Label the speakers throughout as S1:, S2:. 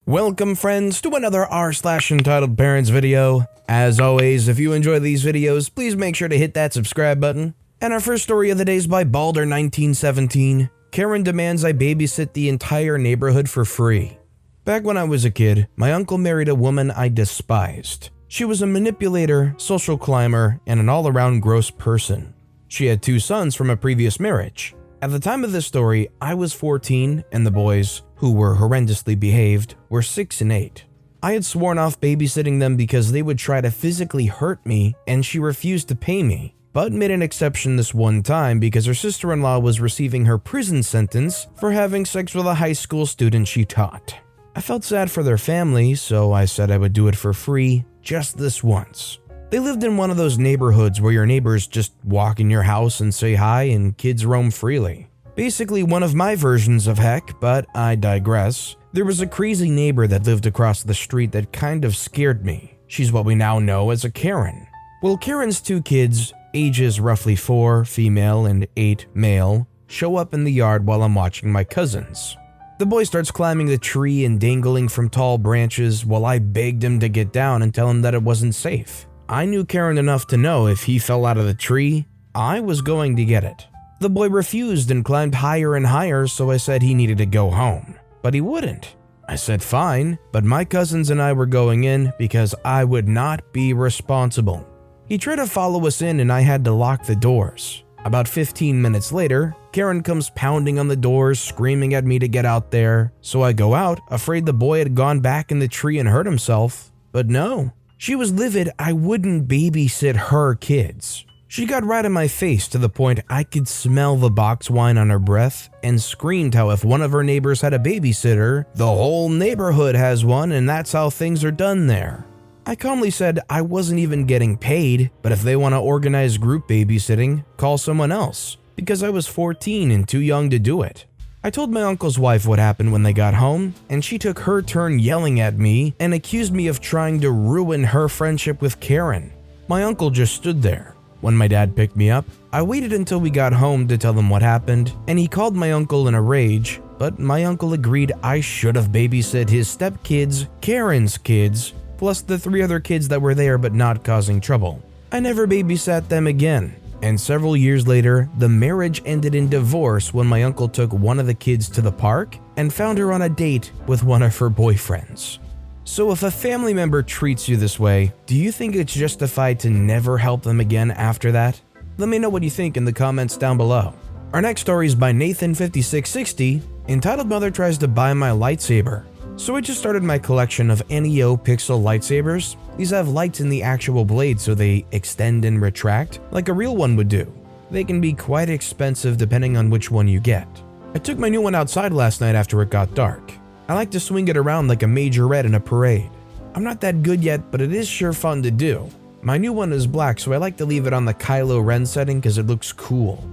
S1: Welcome friends to another r/entitled parents video. As always, if you enjoy these videos, please make sure to hit that subscribe button. And our first story of the day is by Balder1917. Karen demands I babysit the entire neighborhood for free. Back when I was a kid, my uncle married a woman I despised. She was a manipulator, social climber, and an all-around gross person. She had 2 sons from a previous marriage. At the time of this story, I was 14 and the boys, who were horrendously behaved, were 6 and 8. I had sworn off babysitting them because they would try to physically hurt me and she refused to pay me, but made an exception this one time because her sister-in-law was receiving her prison sentence for having sex with a high school student she taught. I felt sad for their family, so I said I would do it for free, just this once. They lived in one of those neighborhoods where your neighbors just walk in your house and say hi and kids roam freely. Basically one of my versions of heck, but I digress. There was a crazy neighbor that lived across the street that kind of scared me. She's what we now know as a Karen. Well, Karen's 2 kids, ages roughly 4 female and 8 male, show up in the yard while I'm watching my cousins. The boy starts climbing the tree and dangling from tall branches while I begged him to get down and tell him that it wasn't safe. I knew Karen enough to know if he fell out of the tree, I was going to get it. The boy refused and climbed higher and higher, so I said he needed to go home. But he wouldn't. I said fine, but my cousins and I were going in because I would not be responsible. He tried to follow us in and I had to lock the doors. About 15 minutes later, Karen comes pounding on the doors, screaming at me to get out there. So I go out, afraid the boy had gone back in the tree and hurt himself. But no. She was livid I wouldn't babysit her kids. She got right in my face to the point I could smell the box wine on her breath and screamed how if one of her neighbors had a babysitter, the whole neighborhood has one and that's how things are done there. I calmly said I wasn't even getting paid, but if they want to organize group babysitting, call someone else, because I was 14 and too young to do it. I told my uncle's wife what happened when they got home, and she took her turn yelling at me and accused me of trying to ruin her friendship with Karen. My uncle just stood there. When my dad picked me up, I waited until we got home to tell him what happened, and he called my uncle in a rage, but my uncle agreed I should have babysit his stepkids, Karen's kids, plus the 3 other kids that were there but not causing trouble. I never babysat them again. And several years later, the marriage ended in divorce when my uncle took one of the kids to the park and found her on a date with one of her boyfriends. So if a family member treats you this way, do you think it's justified to never help them again after that? Let me know what you think in the comments down below. Our next story is by Nathan5660, entitled Mother Tries to Buy My Lightsaber. So I just started my collection of NEO pixel lightsabers. These have lights in the actual blade so they extend and retract like a real one would do. They can be quite expensive depending on which one you get. I took my new one outside last night after it got dark. I like to swing it around like a majorette in a parade. I'm not that good yet, but it is sure fun to do. My new one is black, so I like to leave it on the Kylo Ren setting because it looks cool.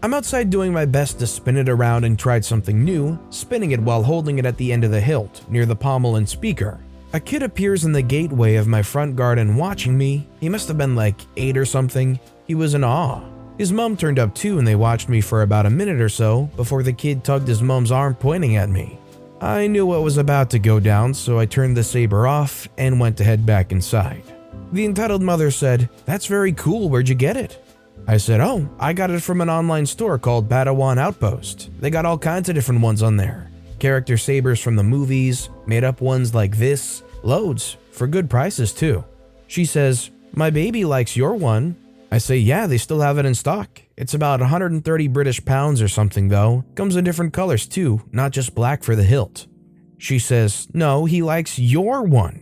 S1: I'm outside doing my best to spin it around and tried something new, spinning it while holding it at the end of the hilt, near the pommel and speaker. A kid appears in the gateway of my front garden watching me. He must have been like 8 or something. He was in awe. His mom turned up too and they watched me for about a minute or so before the kid tugged his mom's arm pointing at me. I knew what was about to go down, so I turned the saber off and went to head back inside. The entitled mother said, "That's very cool, where'd you get it?" I said, "Oh, I got it from an online store called Padawan Outpost. They got all kinds of different ones on there. Character sabers from the movies, made up ones like this, loads, for good prices too." She says, "My baby likes your one." I say, "Yeah, they still have it in stock. It's about 130 British pounds or something though. Comes in different colors too, not just black for the hilt." She says, "No, he likes your one.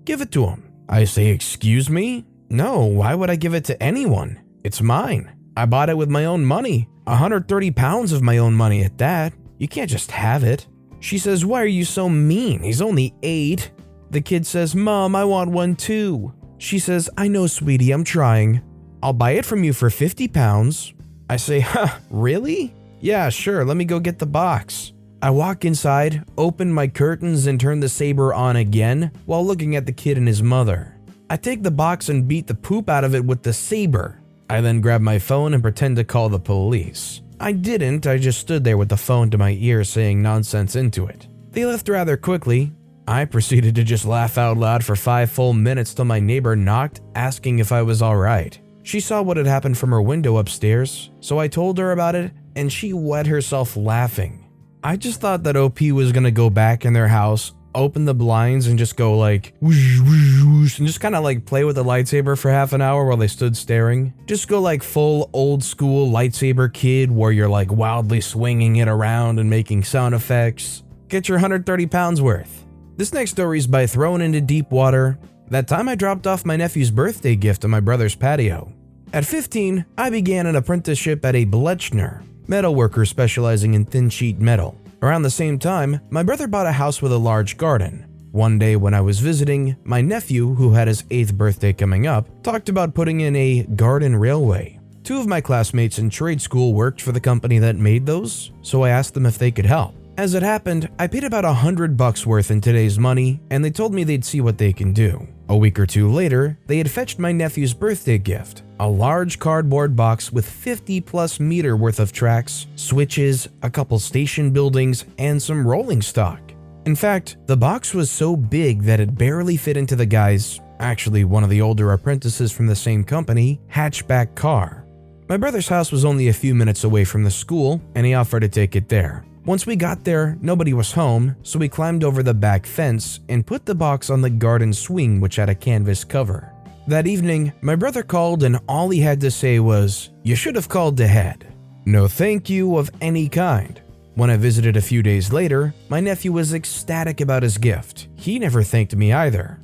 S1: Give it to him." I say, "Excuse me? No, why would I give it to anyone? It's mine. I bought it with my own money. 130 pounds of my own money at that. You can't just have it." She says, "Why are you so mean? He's only 8. The kid says, "Mom, I want one too." She says, "I know, sweetie, I'm trying. I'll buy it from you for 50 pounds. I say, really? Yeah, sure, let me go get the box. I walk inside, open my curtains and turn the saber on again while looking at the kid and his mother. I take the box and beat the poop out of it with the saber. I then grab my phone and pretend to call the police. I didn't, I just stood there with the phone to my ear saying nonsense into it. They left rather quickly. I proceeded to just laugh out loud for 5 full minutes till my neighbor knocked, asking if I was alright. She saw what had happened from her window upstairs, so I told her about it, and she wet herself laughing. I just thought that OP was gonna go back in their house, open the blinds, and just go like whoosh, whoosh, whoosh, and just kind of like play with the lightsaber for half an hour while they stood staring. Just go like full old school lightsaber kid where you're like wildly swinging it around and making sound effects. Get your 130 pounds worth. This next story is by Thrown Into Deep Water. That time I dropped off my nephew's birthday gift on my brother's patio. At 15, I began an apprenticeship at a Blechner, metalworker specializing in thin sheet metal. Around the same time, my brother bought a house with a large garden. One day when I was visiting, my nephew, who had his 8th birthday coming up, talked about putting in a garden railway. 2 of my classmates in trade school worked for the company that made those, so I asked them if they could help. As it happened, I paid about $100 worth in today's money, and they told me they'd see what they can do. A week or 2 later, they had fetched my nephew's birthday gift, a large cardboard box with 50+ meter worth of tracks, switches, a couple station buildings, and some rolling stock. In fact, the box was so big that it barely fit into the guy's, actually one of the older apprentices from the same company, hatchback car. My brother's house was only a few minutes away from the school, and he offered to take it there. Once we got there, nobody was home, so we climbed over the back fence and put the box on the garden swing, which had a canvas cover. That evening, my brother called and all he had to say was, "You should have called ahead." No thank you of any kind. When I visited a few days later, my nephew was ecstatic about his gift. He never thanked me either.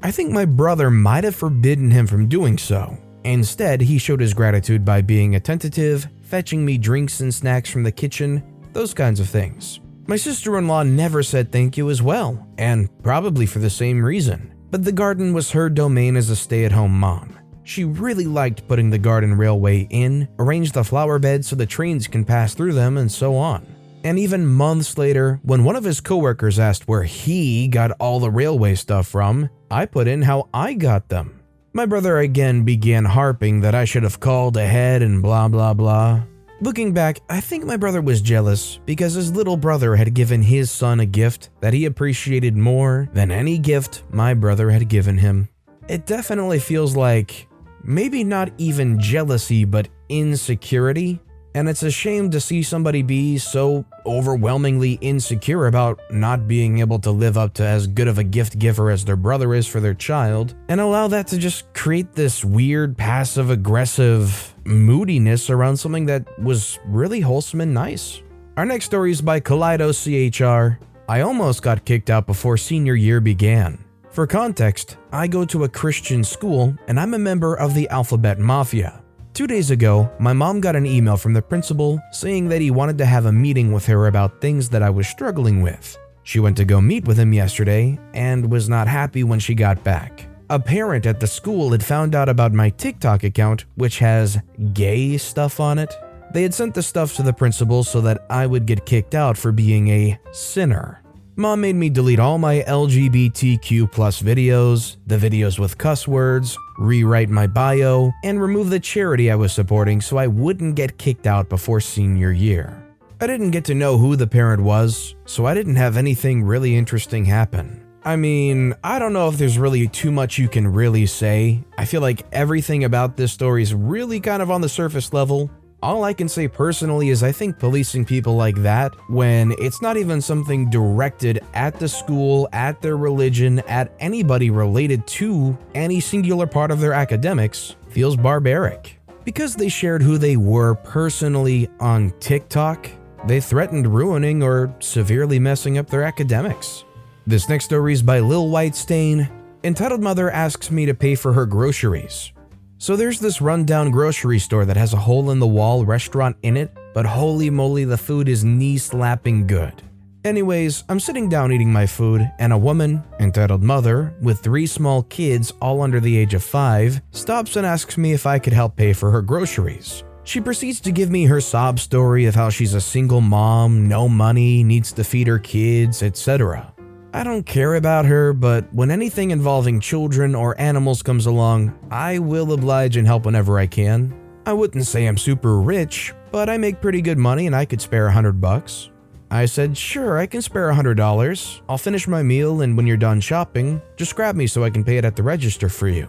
S1: I think my brother might have forbidden him from doing so. Instead, he showed his gratitude by being attentive, fetching me drinks and snacks from the kitchen, those kinds of things. My sister-in-law never said thank you as well, and probably for the same reason. But the garden was her domain as a stay-at-home mom. She really liked putting the garden railway in, arranged the flower beds so the trains can pass through them, and so on. And even months later, when one of his coworkers asked where he got all the railway stuff from, I put in how I got them. My brother again began harping that I should have called ahead and blah blah blah. Looking back, I think my brother was jealous because his little brother had given his son a gift that he appreciated more than any gift my brother had given him. It definitely feels like maybe not even jealousy, but insecurity. And it's a shame to see somebody be so overwhelmingly insecure about not being able to live up to as good of a gift giver as their brother is for their child, and allow that to just create this weird passive-aggressive moodiness around something that was really wholesome and nice. Our next story is by Kaleido CHR. I almost got kicked out before senior year began. For context, I go to a Christian school and I'm a member of the Alphabet Mafia. 2 days ago, my mom got an email from the principal saying that he wanted to have a meeting with her about things that I was struggling with. She went to go meet with him yesterday and was not happy when she got back. A parent at the school had found out about my TikTok account, which has gay stuff on it. They had sent the stuff to the principal so that I would get kicked out for being a sinner. Mom made me delete all my LGBTQ+ videos, the videos with cuss words, rewrite my bio, and remove the charity I was supporting so I wouldn't get kicked out before senior year. I didn't get to know who the parent was, so I didn't have anything really interesting happen. I mean, I don't know if there's really too much you can really say. I feel like everything about this story is really kind of on the surface level. All I can say personally is I think policing people like that, when it's not even something directed at the school, at their religion, at anybody related to any singular part of their academics, feels barbaric. Because they shared who they were personally on TikTok, they threatened ruining or severely messing up their academics. This next story is by Lil White Stain, entitled Mother Asks Me to Pay for Her Groceries. So there's this rundown grocery store that has a hole-in-the-wall restaurant in it, but holy moly, the food is knee-slapping good. Anyways, I'm sitting down eating my food, and a woman, entitled Mother, with 3 small kids all under the age of 5, stops and asks me if I could help pay for her groceries. She proceeds to give me her sob story of how she's a single mom, no money, needs to feed her kids, etc. I don't care about her, but when anything involving children or animals comes along, I will oblige and help whenever I can. I wouldn't say I'm super rich, but I make pretty good money and I could spare $100. I said, sure, I can spare $100. I'll finish my meal, and when you're done shopping, just grab me so I can pay it at the register for you.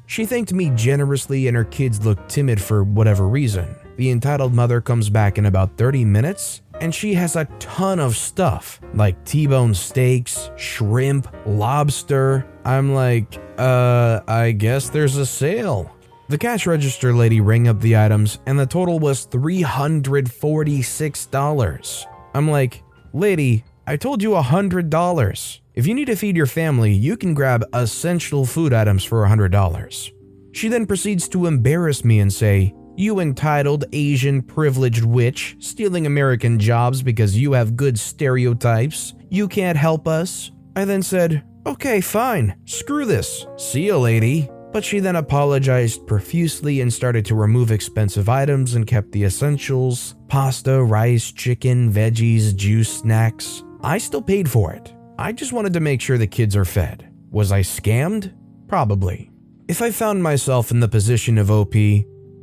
S1: She thanked me generously, and her kids looked timid for whatever reason. The entitled mother comes back in about 30 minutes, and she has a ton of stuff, like T-bone steaks, shrimp, lobster. I'm like, I guess there's a sale. The cash register lady rang up the items, and the total was $346. I'm like, lady, I told you $100. If you need to feed your family, you can grab essential food items for $100. She then proceeds to embarrass me and say, you entitled Asian privileged witch, stealing American jobs because you have good stereotypes. You can't help us. I then said, okay, fine, screw this. See you, lady. But she then apologized profusely and started to remove expensive items and kept the essentials: pasta, rice, chicken, veggies, juice, snacks. I still paid for it. I just wanted to make sure the kids are fed. Was I scammed? Probably. If I found myself in the position of OP,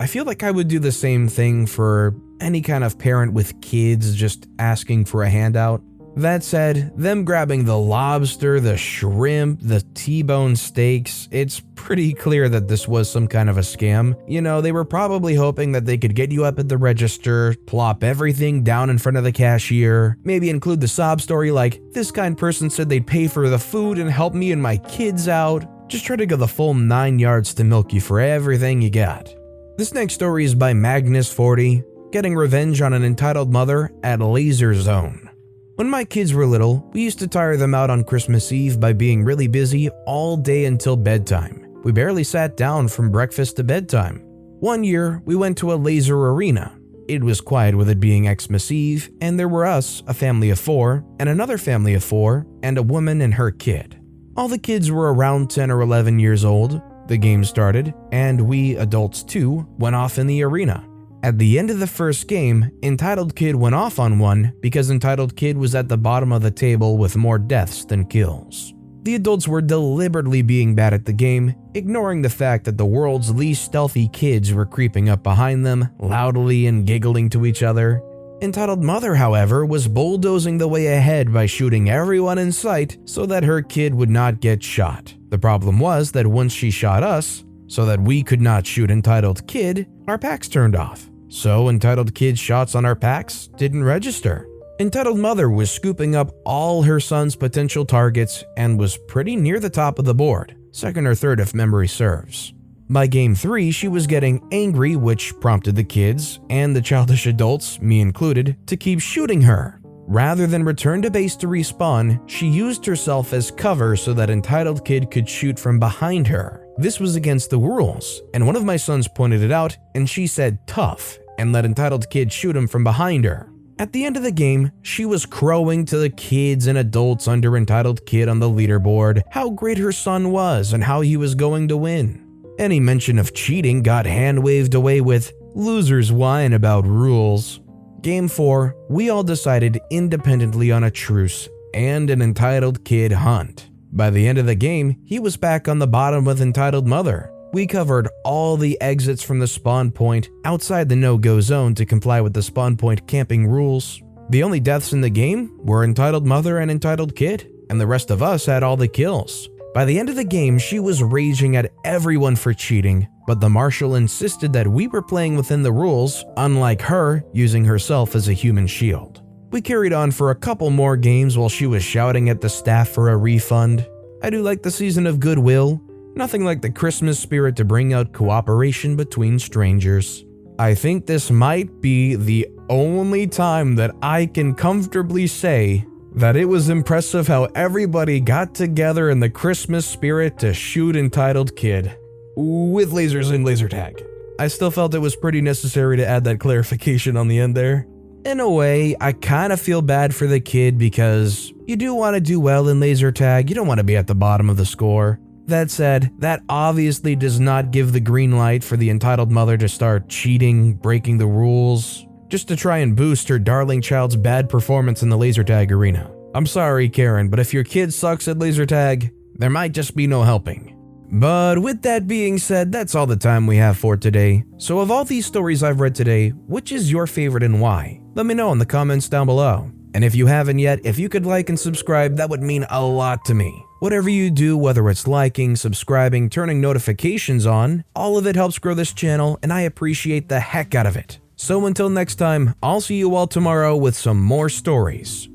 S1: I feel like I would do the same thing for any kind of parent with kids just asking for a handout. That said, them grabbing the lobster, the shrimp, the T-bone steaks, it's pretty clear that this was some kind of a scam. You know, they were probably hoping that they could get you up at the register, plop everything down in front of the cashier, maybe include the sob story like, this kind person said they'd pay for the food and help me and my kids out. Just try to go the full 9 yards to milk you for everything you got. This next story is by Magnus40, getting revenge on an entitled mother at Laser Zone. When my kids were little, we used to tire them out on Christmas Eve by being really busy all day until bedtime. We barely sat down from breakfast to bedtime. One year, we went to a laser arena. It was quiet with it being Xmas Eve, and there were us, a family of 4, and another family of 4, and a woman and her kid. All the kids were around 10 or 11 years old. The game started, and we, adults too, went off in the arena. At the end of the first game, Entitled Kid went off on one because Entitled Kid was at the bottom of the table with more deaths than kills. The adults were deliberately being bad at the game, ignoring the fact that the world's least stealthy kids were creeping up behind them, loudly and giggling to each other. Entitled Mother, however, was bulldozing the way ahead by shooting everyone in sight so that her kid would not get shot. The problem was that once she shot us, so that we could not shoot Entitled Kid, our packs turned off. So Entitled Kid's shots on our packs didn't register. Entitled Mother was scooping up all her son's potential targets and was pretty near the top of the board, second or third if memory serves. By game 3, she was getting angry, which prompted the kids and the childish adults, me included, to keep shooting her. Rather than return to base to respawn, she used herself as cover so that Entitled Kid could shoot from behind her. This was against the rules, and one of my sons pointed it out, and she said tough, and let Entitled Kid shoot him from behind her. At the end of the game, she was crowing to the kids and adults under Entitled Kid on the leaderboard how great her son was and how he was going to win. Any mention of cheating got hand-waved away with losers whine about rules. Game 4, we all decided independently on a truce and an Entitled Kid hunt. By the end of the game, he was back on the bottom with Entitled Mother. We covered all the exits from the spawn point outside the no-go zone to comply with the spawn point camping rules. The only deaths in the game were Entitled Mother and Entitled Kid, and the rest of us had all the kills. By the end of the game, she was raging at everyone for cheating, but the marshal insisted that we were playing within the rules, unlike her using herself as a human shield. We carried on for a couple more games while she was shouting at the staff for a refund. I do like the season of goodwill. Nothing like the Christmas spirit to bring out cooperation between strangers. I think this might be the only time that I can comfortably say that it was impressive how everybody got together in the Christmas spirit to shoot Entitled Kid with lasers and laser tag. I still felt it was pretty necessary to add that clarification on the end there. In a way, I kind of feel bad for the kid because you do want to do well in laser tag, you don't want to be at the bottom of the score. That said, that obviously does not give the green light for the Entitled Mother to start cheating, breaking the rules, just to try and boost her darling child's bad performance in the laser tag arena. I'm sorry, Karen, but if your kid sucks at laser tag, there might just be no helping. But with that being said, that's all the time we have for today. So of all these stories I've read today, which is your favorite and why? Let me know in the comments down below. And if you haven't yet, if you could like and subscribe, that would mean a lot to me. Whatever you do, whether it's liking, subscribing, turning notifications on, all of it helps grow this channel, and I appreciate the heck out of it. So until next time, I'll see you all tomorrow with some more stories.